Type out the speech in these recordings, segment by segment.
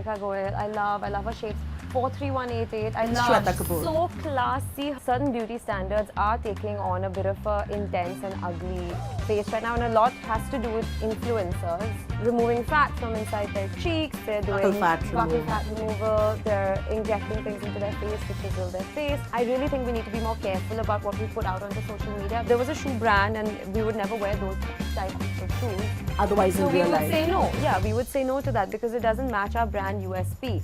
Monica Goyal. I love her shapes. 43188. I Shweta love. Kapoor. So classy. Certain beauty standards are taking on a bit of a intense and ugly face right now, and a lot has to do with influencers removing fat from inside their cheeks. They're doing fat removal. They're injecting things into their face to chisel their face. I really think we need to be more careful about what we put out onto social media. There was a shoe brand, and we would never wear those types of shoes. Otherwise, So in we real would life. say no. Yeah, we would say no to that because it doesn't match our brand USP.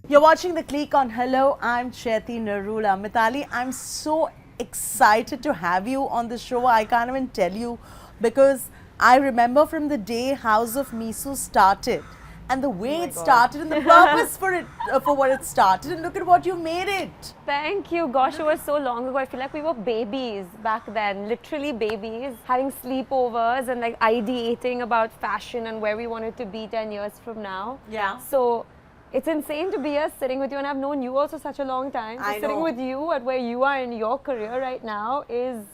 You're watching The Clique on Hello. I'm Chaiti Narula. Mitali, I'm so excited to have you on the show. I can't even tell you because I remember from the day House of Misu started and the way it started and the purpose for it, for what it started, and look at what you made it. Thank you. Gosh, it was so long ago. I feel like we were babies back then, literally babies, having sleepovers and like ideating about fashion and where we wanted to be 10 years from now. Yeah. So it's insane to be here sitting with you, and I've known you also such a long time. So I sitting know. with you at where you are in your career right now is,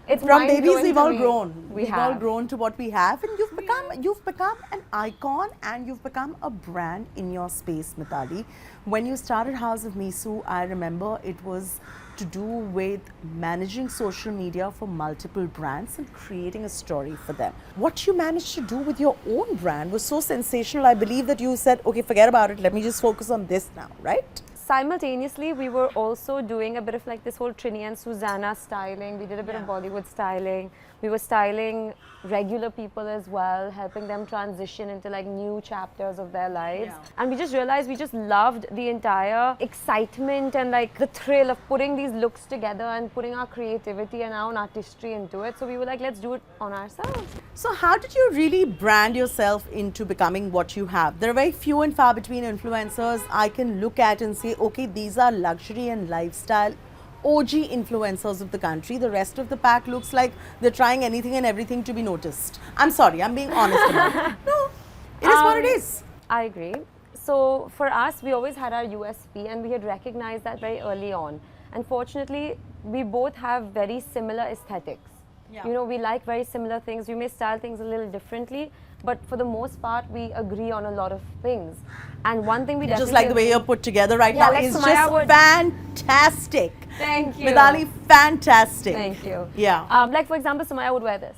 it's From babies, mind-blowing we've to all me. grown. We've all grown to what we have, and you've become an icon, and you've become a brand in your space, Mitali. When you started House of Misu, I remember it was to do with managing social media for multiple brands and creating a story for them. What you managed to do with your own brand was so sensational. I believe that you said, okay, forget about it. Let me just focus on this now, right? Simultaneously, we were also doing a bit of like this whole Trini and Susanna styling. We did a bit of Bollywood styling. We were styling regular people as well, helping them transition into like new chapters of their lives. And we just realized we just loved the entire excitement and like the thrill of putting these looks together and putting our creativity and our own artistry into it. So we were like, let's do it on ourselves. So how did you really brand yourself into becoming what you have? There are very few and far between influencers I can look at and say, okay, these are luxury and lifestyle OG influencers of the country. The rest of the pack looks like they're trying anything and everything to be noticed. I'm sorry, I'm being honest about it. No, it is what it is. I agree. So for us, we always had our USP and we had recognized that very early on. Unfortunately, we both have very similar aesthetics. You know, we like very similar things. We may style things a little differently, but for the most part, we agree on a lot of things. And one thing we definitely Just like the way you're put together right now like is Sumaya just fantastic. Thank you. Mitali, fantastic. Thank you. Yeah. Like for example, Sumaya would wear this.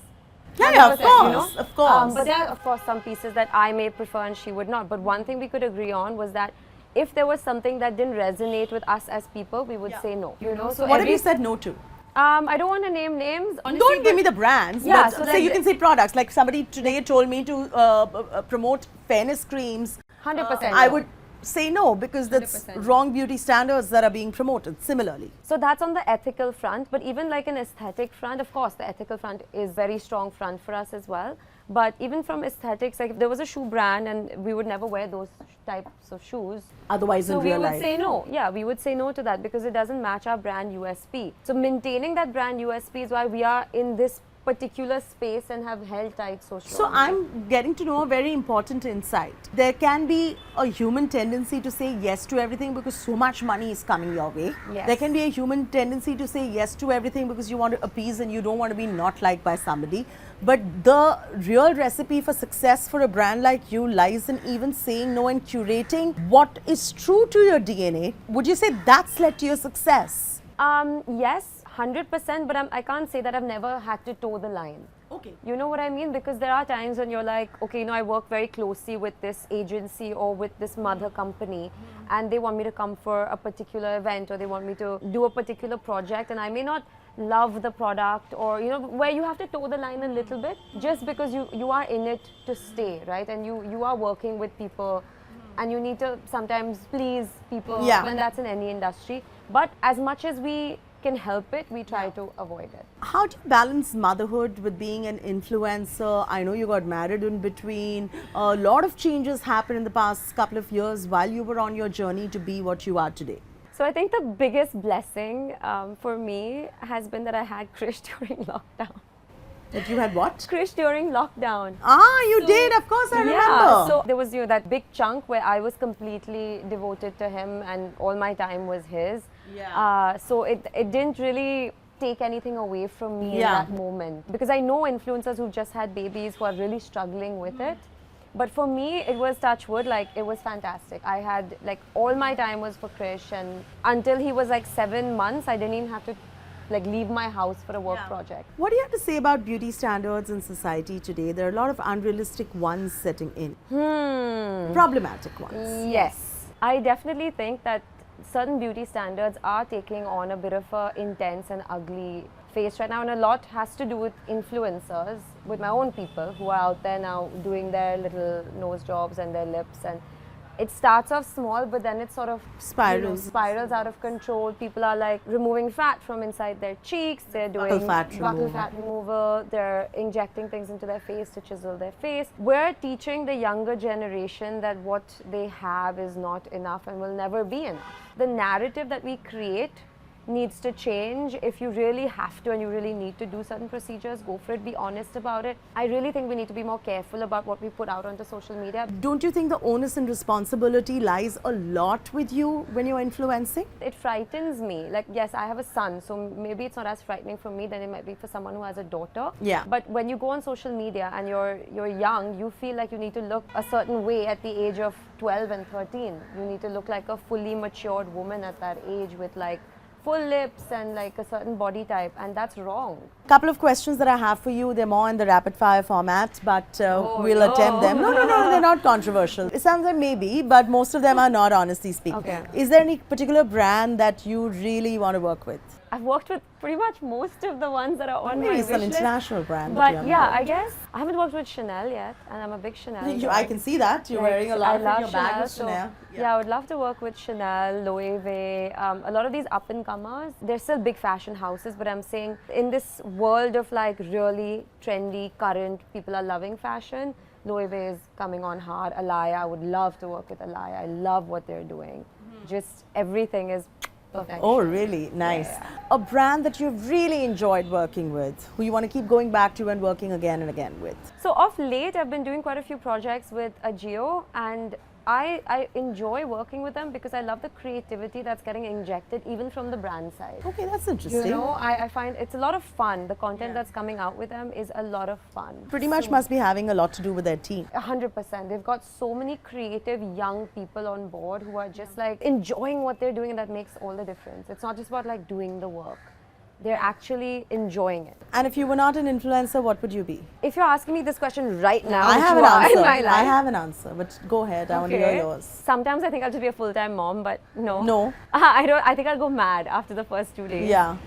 Yeah, of 100%, course, you know? of course. But there are, of course, some pieces that I may prefer and she would not. But one thing we could agree on was that if there was something that didn't resonate with us as people, we would say no. You know, So what have you said no to? I don't want to name names. Honestly, Don't give me the brands, Yeah, but so say like you can say products. Like somebody today told me to promote fairness creams. 100%. I would say no because that's 100%. wrong beauty standards that are being promoted similarly. So that's on the ethical front, but even like an aesthetic front, of course, the ethical front is very strong front for us as well. But even from aesthetics, like if there was a shoe brand and we would never wear those types of shoes. Otherwise, So in we real would life. say no. Yeah, we would say no to that because it doesn't match our brand USP. So maintaining that brand USP is why we are in this particular space and have held tight so strong. So I'm getting to know a very important insight. There can be a human tendency to say yes to everything because so much money is coming your way. Yes. There can be a human tendency to say yes to everything because you want to appease and you don't want to be not liked by somebody. But the real recipe for success for a brand like you lies in even saying no and curating what is true to your DNA. Would you say that's led to your success? Yes, 100%, but I can't say that I've never had to toe the line. Okay. You know what I mean? Because there are times when you're like, okay, you know, I work very closely with this agency or with this mother company and they want me to come for a particular event or they want me to do a particular project and I may not love the product or, you know, where you have to toe the line a little bit just because you are in it to stay, right? And you are working with people and you need to sometimes please people and that's in any industry. But as much as we can help it, we try to avoid it. How do you balance motherhood with being an influencer? I know you got married in between. A lot of changes happened in the past couple of years while you were on your journey to be what you are today. So I think the biggest blessing for me has been that I had Krish during lockdown. That you had what? Krish during lockdown. Ah, you did, of course, I remember. Yeah, so there was, you know, that big chunk where I was completely devoted to him and all my time was his. Yeah. So it didn't really take anything away from me in that moment. Because I know influencers who've just had babies who are really struggling with it. But for me, it was touch wood, like it was fantastic. I had like all my time was for Krish, and until he was like 7 months, I didn't even have to like leave my house for a work project. What do you have to say about beauty standards in society today? There are a lot of unrealistic ones setting in. Problematic ones. Yes. I definitely think that certain beauty standards are taking on a bit of a intense and ugly face right now, and a lot has to do with influencers, with my own people who are out there now doing their little nose jobs and their lips, and it starts off small, but then it sort of spirals out of control. People are like removing fat from inside their cheeks, they're doing buccal fat removal, they're injecting things into their face to chisel their face. We're teaching the younger generation that what they have is not enough and will never be enough. The narrative that we create needs to change. If you really have to and you really need to do certain procedures, go for it, be honest about it. I really think we need to be more careful about what we put out onto social media. Don't you think the onus and responsibility lies a lot with you when you're influencing? It frightens me. Like, yes, I have a son, so maybe it's not as frightening for me than it might be for someone who has a daughter. Yeah. But when you go on social media and you're young, you feel like you need to look a certain way at the age of 12 and 13. You need to look like a fully matured woman at that age with like full lips and like a certain body type, and that's wrong. Couple of questions that I have for you. They're more in the rapid fire format, but we'll attempt them. No, they're not controversial. It sounds like maybe, but most of them are not, honestly speaking. Okay. Is there any particular brand that you really want to work with? I've worked with pretty much most of the ones that are on my Maybe wish some list. international brand. But yeah, I guess I haven't worked with Chanel yet, and I'm a big Chanel girl. I can see that. You're wearing a lot of your bag with so Chanel. Yeah, I would love to work with Chanel, Loewe, a lot of these up-and-comers. They're still big fashion houses, but I'm saying in this world of like really trendy, current, people are loving fashion, Loewe is coming on hard. Alaya, I would love to work with Alaya. I love what they're doing. Just everything is perfect. Oh, really? Nice. Yeah. A brand that you've really enjoyed working with, who you want to keep going back to and working again and again with? So of late, I've been doing quite a few projects with Ajio, and I enjoy working with them because I love the creativity that's getting injected even from the brand side. Okay, that's interesting. You know, I find it's a lot of fun. The content that's coming out with them is a lot of fun. Pretty much must be having a lot to do with their team. 100%. They've got so many creative young people on board who are just like enjoying what they're doing, and that makes all the difference. It's not just about like doing the work. They're actually enjoying it. And if you were not an influencer, what would you be? If you're asking me this question right now, I have an in answer. my life, I have an answer, but go ahead. I want to hear yours. Sometimes I think I'll just be a full-time mom, but no. No. I think I'll go mad after the first 2 days. Yeah.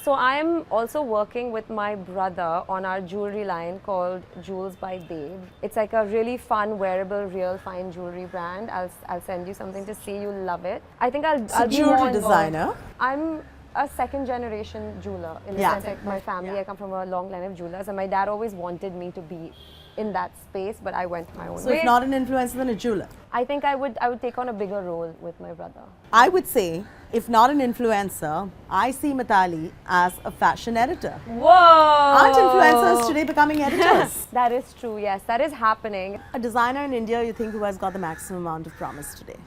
So I'm also working with my brother on our jewelry line called Jewels by Babe. It's like a really fun, wearable, real fine jewelry brand. I'll send you something to see. You'll love it. I think I'll be jewelry more designer. I'm a second generation jeweler in the sense like my family. I come from a long line of jewelers, and my dad always wanted me to be in that space, but I went my own way. So if not an influencer, then a jeweler. I think I would take on a bigger role with my brother. I would say, if not an influencer, I see Mitali as a fashion editor. Whoa! Aren't influencers today becoming editors? That is true, yes. That is happening. A designer in India, you think, who has got the maximum amount of promise today?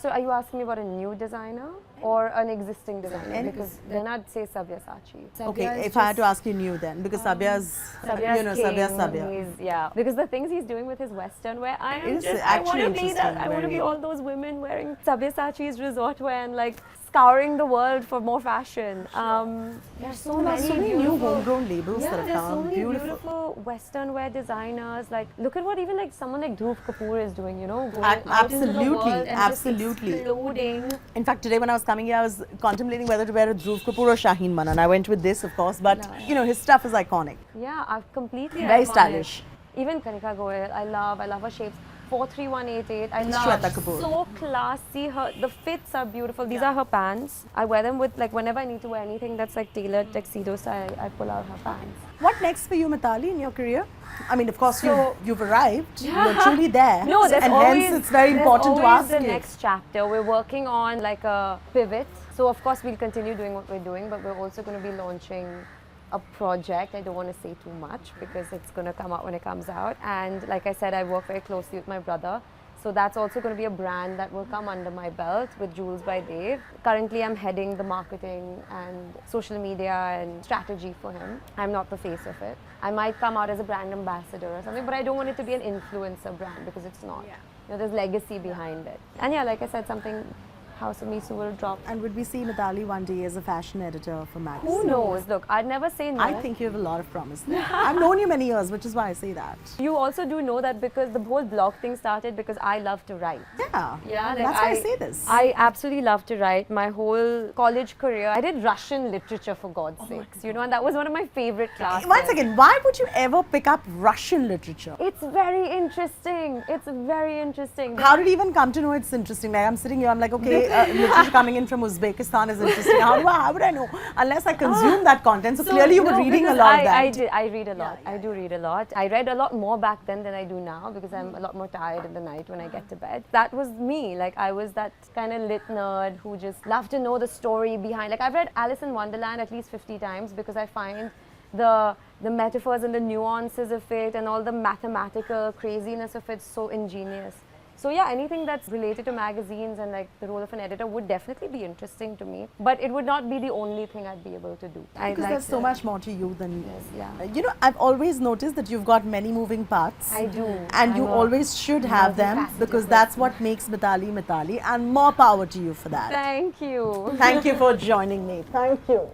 So are you asking me about a new designer or an existing designer? Because then I'd say Sabyasachi. Okay, if I had to ask you new then, because Sabya's Sabya. Yeah, because the things he's doing with his Western wear, I want actually to be that. I want to be all those women wearing Sabyasachi's resort wear and like scouring the world for more fashion. There's so many new homegrown labels that have there's so come. many beautiful Western wear designers. Like, look at what even like someone like Dhruv Kapoor is doing. You know, going out into the world and just exploding. In fact, today when I was coming here, I was contemplating whether to wear a Dhruv Kapoor or Shahin Manan. I went with this, of course, but you know, his stuff is iconic. Yeah, I've completely very iconic. stylish. Even Kanika Goyal, I love her shapes. 43188, I love. Shweta Kapoor. So classy. The fits are beautiful. These are her pants. I wear them with like whenever I need to wear anything that's like tailored tuxedo style. I pull out her pants. What next for you, Mitali, in your career? I mean, of course, you've arrived. You're truly there. No, there's and always, hence it's very important to ask the you. next chapter. We're working on like a pivot. So of course we'll continue doing what we're doing, but we're also going to be launching a project. I don't want to say too much because it's going to come out when it comes out. And like I said, I work very closely with my brother. So that's also going to be a brand that will come under my belt with Jewels by Dave. Currently, I'm heading the marketing and social media and strategy for him. I'm not the face of it. I might come out as a brand ambassador or something, but I don't want it to be an influencer brand because it's not. You know, there's legacy behind it. And yeah, like I said, something House of Misu will drop. And would we see Mitali one day as a fashion editor for magazine? Who knows? Look, I'd never say no. I think you have a lot of promise there. I've known you many years, which is why I say that. You also do know that because the whole blog thing started because I love to write. Yeah, Like that's why I say this. I absolutely love to write. My whole college career, I did Russian literature for God's sakes, you know, and that was one of my favorite classes. Once again, why would you ever pick up Russian literature? It's very interesting. It's very interesting. How did you even come to know it's interesting? Like I'm sitting here, I'm like, okay, literature coming in from Uzbekistan is interesting. How would I know? Unless I consume that content. So clearly you were reading a lot of that. I read a lot. I do read a lot. I read a lot more back then than I do now because I'm a lot more tired in the night when I get to bed. That was me. Like I was that kind of lit nerd who just loved to know the story behind. Like I've read Alice in Wonderland at least 50 times because I find the metaphors and the nuances of it and all the mathematical craziness of it so ingenious. So yeah, anything that's related to magazines and like the role of an editor would definitely be interesting to me. But it would not be the only thing I'd be able to do. Because there's so much more to you than yeah. You know, I've always noticed that you've got many moving parts. I do. And you always should have them because that's what makes Mitali Mitali, and more power to you for that. Thank you. Thank you for joining me. Thank you.